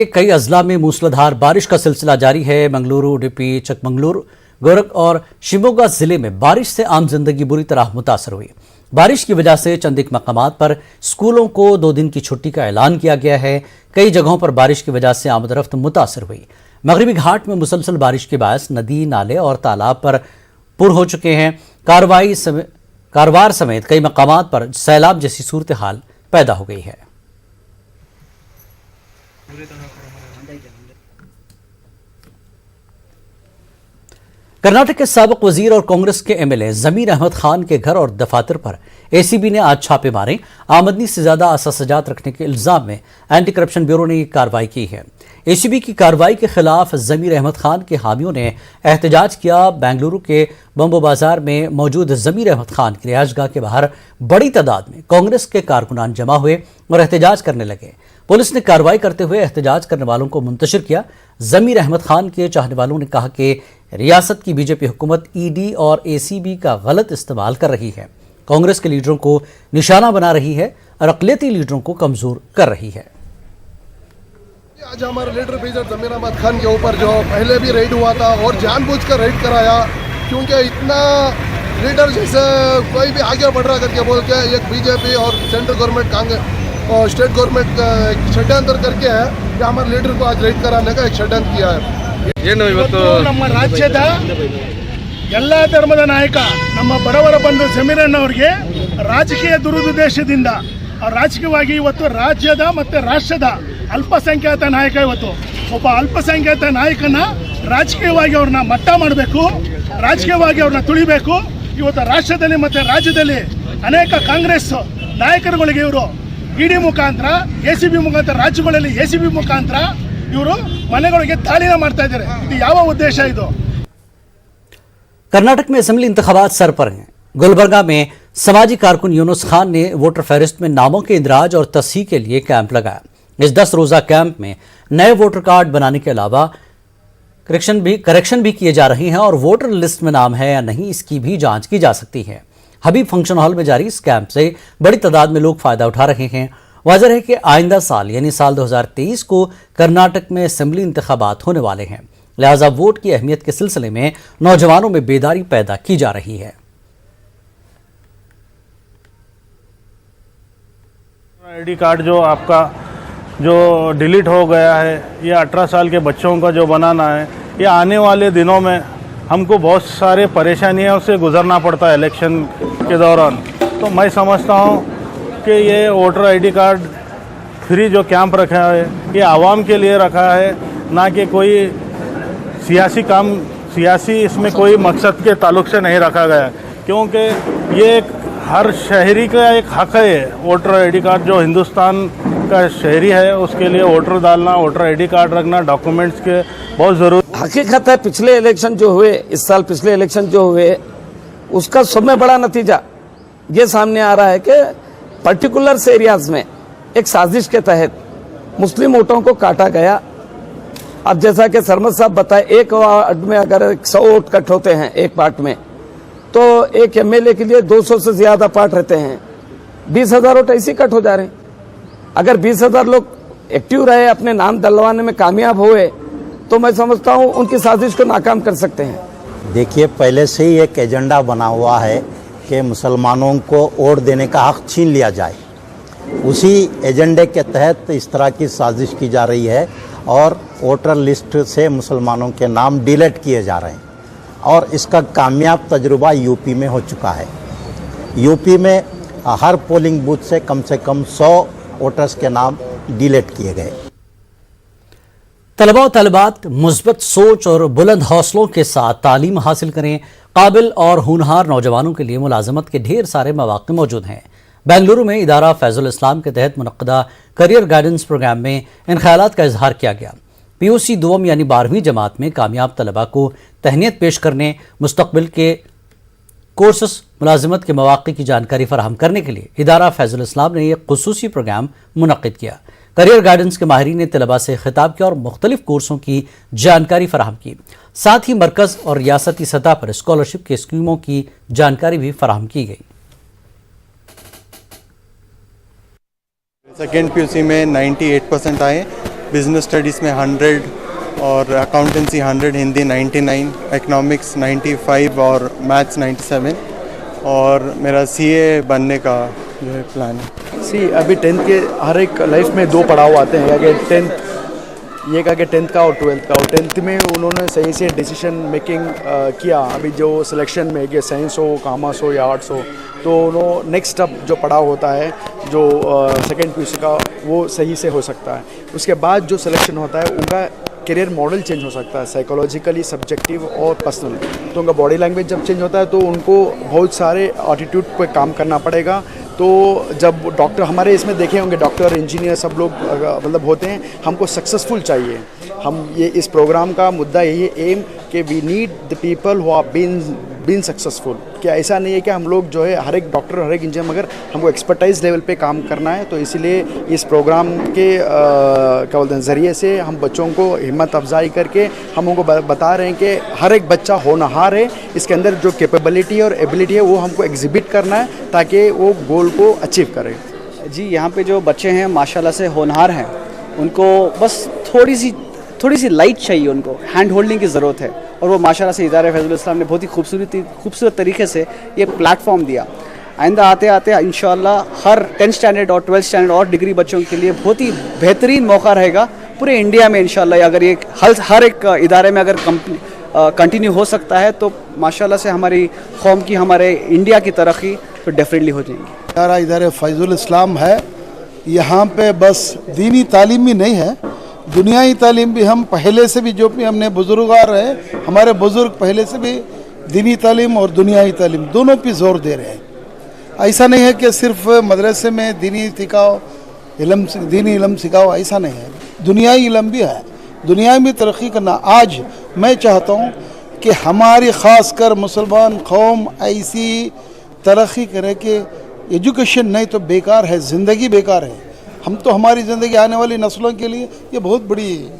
कई अजला में मूसलाधार बारिश का सिलसिला जारी है। मंगलुरु, उडुपी, चिकमंगलुरु, गोरख और शिवमोगा जिले में बारिश से आम जिंदगी बुरी तरह मुतासर हुई। बारिश की वजह से चंद एक मकामात पर स्कूलों को 2 दिन की छुट्टी का ऐलान किया गया है। कई जगहों पर बारिश की वजह से आमदरफ्त मुतासर हुई। मगरबी घाट में मुसलसल बारिश के बायस नदी, नाले और तालाब पर पुर हो चुके हैं। कारवार समेत कई मकामात पर सैलाब जैसी सूरत हाल पैदा हो गई है। कर्नाटक के साबिक वजीर और कांग्रेस के एमएलए जमीर अहमद खान के घर और दफातर पर एसीबी ने आज छापे मारे। आमदनी से ज्यादा असासजात रखने के इल्जाम में एंटी करप्शन ब्यूरो ने कार्रवाई की है। एसीबी की कार्रवाई के खिलाफ जमीर अहमद खान के हामियों ने एहतजाज किया। बेंगलुरु के बम्बो बाजार में मौजूद जमीर अहमद खान की रिहायशगाह के बाहर बड़ी तादाद में कांग्रेस के कारकुनान जमा हुए और एहतजाज करने लगे। पुलिस ने कार्रवाई करते हुए एहतजाज करने वालों को मुंतशिर किया। जमीर अहमद खान के चाहने वालों ने कहा कि रियासत की बीजेपी हुकूमत ईडी और एसीबी का गलत इस्तेमाल कर रही है, कांग्रेस के लीडरों को निशाना बना रही है और अक़लियती लीडरों को कमजोर कर रही है। आज हमारे लीडर मेजर जमीर अहमद खान के ऊपर जो पहले भी रेड हुआ था और जानबूझकर रेड कराया, क्योंकि इतना लीडर जैसे कोई भी आगे बढ़ रहा करके बोल के एक बीजेपी और सेंट्रल गवर्नमेंट कांग्रेस और स्टेट गवर्नमेंट षड्यंत्र करके है कि हमारे लीडर को आज रेड कराने का एक षड्यंत्र किया है। ನಮ್ಮ ರಾಜ್ಯದ ಎಲ್ಲ ಧರ್ಮದ ನಾಯಕ ನಮ್ಮ ಬಡವರ ಬಂಧು ಜಮೀರಣ್ಣವರಿಗೆ ರಾಜಕೀಯ ದುರುದ್ದೇಶದಿಂದ ರಾಜಕೀಯವಾಗಿ ಇವತ್ತು ರಾಜ್ಯದ ಮತ್ತು ರಾಷ್ಟ್ರದ ಅಲ್ಪಸಂಖ್ಯಾತ ನಾಯಕ ಇವತ್ತು ಒಬ್ಬ ಅಲ್ಪಸಂಖ್ಯಾತ ನಾಯಕನ ರಾಜಕೀಯವಾಗಿ ಅವ್ರನ್ನ ಮಟ್ಟ ಮಾಡಬೇಕು, ರಾಜಕೀಯವಾಗಿ ಅವ್ರನ್ನ ತುಳಿಬೇಕು। ಇವತ್ತು ರಾಷ್ಟ್ರದಲ್ಲಿ ಮತ್ತು ರಾಜ್ಯದಲ್ಲಿ ಅನೇಕ ಕಾಂಗ್ರೆಸ್ ನಾಯಕರುಗಳಿಗೆ ಇವರು ಇಡಿ ಮುಖಾಂತರ, ಎಸಿಬಿ ಮುಖಾಂತರ, ರಾಜ್ಯಗಳಲ್ಲಿ ಎಸಿಬಿ ಮುಖಾಂತರ ಇವರು ಮನೆಗಳಿಗೆ ತಾಲೀನ ಮಾಡ್ತಾ ಇದ್ದಾರೆ। ಇದು ಯಾವ ಉದ್ದೇಶ ಇದು? कर्नाटक में असेंबली इंतखाबात सर पर हैं। गुलबर्गा में समाजी कारकुन यूनुस खान ने वोटर फहरिस्त में नामों के इंदराज और तस्हीह के लिए कैंप लगाया। इस 10 रोजा कैंप में नए वोटर कार्ड बनाने के अलावा करेक्शन भी किए जा रहे हैं और वोटर लिस्ट में नाम है या नहीं इसकी भी जांच की जा सकती है। हबीब फंक्शन हॉल में जारी इस कैंप से बड़ी तादाद में लोग फायदा उठा रहे हैं। वाज़ेह है कि आइंदा साल यानी साल 2023 को कर्नाटक में असेंबली इंतखाबात होने वाले हैं, लिहाजा वोट की अहमियत के सिलसिले में नौजवानों में बेदारी पैदा की जा रही है। आईडी कार्ड जो आपका जो डिलीट हो गया है, ये 18 साल के बच्चों का जो बनाना है, ये आने वाले दिनों में हमको बहुत सारे परेशानियों से गुजरना पड़ता है इलेक्शन के दौरान। तो मैं समझता हूँ कि ये वोटर आईडी कार्ड फ्री जो कैंप रखा है ये आवाम के लिए रखा है, ना कि कोई सियासी इसमें कोई मकसद के ताल्लुक से नहीं रखा गया, क्योंकि ये हर शहरी का एक हक है। वोटर आईडी कार्ड जो हिंदुस्तान का शहरी है उसके लिए वोटर डालना, वोटर आईडी कार्ड रखना, डॉक्यूमेंट्स के बहुत ज़रूरी। हकीकत है पिछले इलेक्शन जो हुए, इस साल पिछले इलेक्शन जो हुए, उसका सब में बड़ा नतीजा ये सामने आ रहा है कि पर्टिकुलर एरियाज में एक साजिश के तहत मुस्लिम वोटों को काटा गया। अब जैसा कि सरमद साहब बताए, एक वार्ड में अगर 100 वोट कट होते हैं एक पार्ट में, तो एक एमएलए के लिए 200 से ज्यादा पार्ट रहते हैं। 20,000 वोट ऐसे कट हो जा रहे हैं। अगर 20,000 लोग एक्टिव रहे, अपने नाम डलवाने में कामयाब हुए, तो मैं समझता हूं उनकी साजिश को नाकाम कर सकते हैं। देखिए, पहले से ही एक एजेंडा बना हुआ है कि मुसलमानों को वोट देने का हक छीन लिया जाए। उसी एजेंडे के तहत इस तरह की साजिश की जा रही है और वोटर लिस्ट से मुसलमानों के नाम डिलीट किए जा रहे हैं और इसका कामयाब तजुर्बा यूपी में हो चुका है। यूपी में हर पोलिंग बूथ से कम 100 वोटर्स के नाम डिलीट किए गए। तलबा और तलबात मुस्बत सोच और बुलंद हौसलों के साथ तालीम हासिल करें। काबिल और होनहार नौजवानों के लिए मुलाजमत के ढेर सारे मौक़े मौजूद हैं। बेंगलुरु में इदारा फैजुल इस्लाम के तहत मुनक़्क़दा करियर गाइडेंस प्रोग्राम में इन ख्यालात का इजहार किया गया। पीयूसी दुवम यानी 12वीं जमात में कामयाब तलबा को तहनीत पेश करने, मुस्तक़बिल के कोर्सेस, मुलाजमत के मौक़े की जानकारी फराहम करने के लिए इदारा फैजुल इस्लाम ने एक खुसूसी प्रोग्राम मुनक़्क़िद किया। करियर गाइडेंस के माहिरीन ने तलबा से खिताब किया और मुख्तलिफ कोर्सों की जानकारी फराहम की। साथ ही मरकज़ और रियासती सतह पर स्कॉलरशिप की स्कीमों की जानकारी भी फराहम की गई। सेकेंड पीयूसी में 98% आए बिजनेस स्टडीज़ में 100 और अकाउंटेंसी 100, हिंदी 99, इकोनॉमिक्स 95 और मैथ्स 97 और मेरा सीए बनने का जो है प्लान है। सी अभी 10th के हर एक लाइफ में 2 पड़ाव आते हैं, अगर 10th ये कहा कि 10th का और 12th का, और 10th में उन्होंने सही से डिसीजन मेकिंग किया। अभी जो सिलेक्शन में कि साइंस हो, कॉमर्स हो या आर्ट्स हो, तो उन्होंने नेक्स्ट अप जो पड़ाव होता है जो सेकेंड पीयूसी का, वो सही से हो सकता है। उसके बाद जो सिलेक्शन होता है उनका करियर मॉडल चेंज हो सकता है, साइकोलॉजिकली, सब्जेक्टिव और पर्सनल। तो उनका बॉडी लैंग्वेज जब चेंज होता है तो उनको बहुत सारे एटीट्यूड पे काम करना पड़ेगा। तो जब डॉक्टर हमारे इसमें देखे होंगे, डॉक्टर, इंजीनियर सब लोग मतलब होते हैं, हमको सक्सेसफुल चाहिए। हम ये इस प्रोग्राम का मुद्दा यही है, एम कि we need the people who are been successful. क्या ऐसा नहीं है कि हम लोग जो है हर एक डॉक्टर, हर एक इंजीनियर, मगर हमको एक्सपर्टाइज लेवल पे काम करना है। तो इसीलिए इस प्रोग्राम के क्या बोलते हैं ज़रिए से हम बच्चों को हिम्मत अफजाई करके हम उनको बता रहे हैं कि हर एक बच्चा होनहार है, इसके अंदर जो कैपेबिलिटी और एबिलिटी है वो हमको एग्जिबिट करना है ताकि वो गोल को अचीव करे। जी, यहाँ पे जो बच्चे हैं माशाल्लाह से होनहार हैं, उनको बस थोड़ी सी लाइट चाहिए, उनको हैंड होल्डिंग की ज़रूरत है। और वो माशाल्लाह से इदारे फैज़ुल इस्लाम ने बहुत ही खूबसूरत तरीके से ये प्लेटफॉर्म दिया। आइंदा आते आते इंशाल्लाह हर 10th स्टैंडर्ड और 12th स्टैंडर्ड और डिग्री बच्चों के लिए बहुत ही बेहतरीन मौका रहेगा पूरे इंडिया में इंशाल्लाह। अगर ये हर एक इदारे में अगर कंटिन्यू हो सकता है तो माशाल्लाह से हमारी कौम की, हमारे इंडिया की तरक्की तो डेफिनेटली हो जाएगी। हमारा इदारे फैज़ुल इस्लाम है, यहाँ पे बस दीनी तालीम ही नहीं है, दुनियाई तालीम भी। हम पहले से भी जो भी हमने बुजुर्गार है, हमारे बुजुर्ग पहले से भी दीनी तालीम और दुनियाई तालीम दोनों पे जोर दे रहे हैं। ऐसा नहीं है कि सिर्फ मदरसे में दीनी इल्म सिखाओ, ऐसा नहीं है, दुनियाई इल्म भी है, दुनिया में तरक्की करना। आज मैं चाहता हूँ कि हमारी ख़ास कर मुसलमान कौम ऐसी तरक्की करे कि एजुकेशन नहीं तो बेकार है, ज़िंदगी बेकार है। हम तो हमारी ज़िंदगी आने वाली नस्लों के लिए ये बहुत बड़ी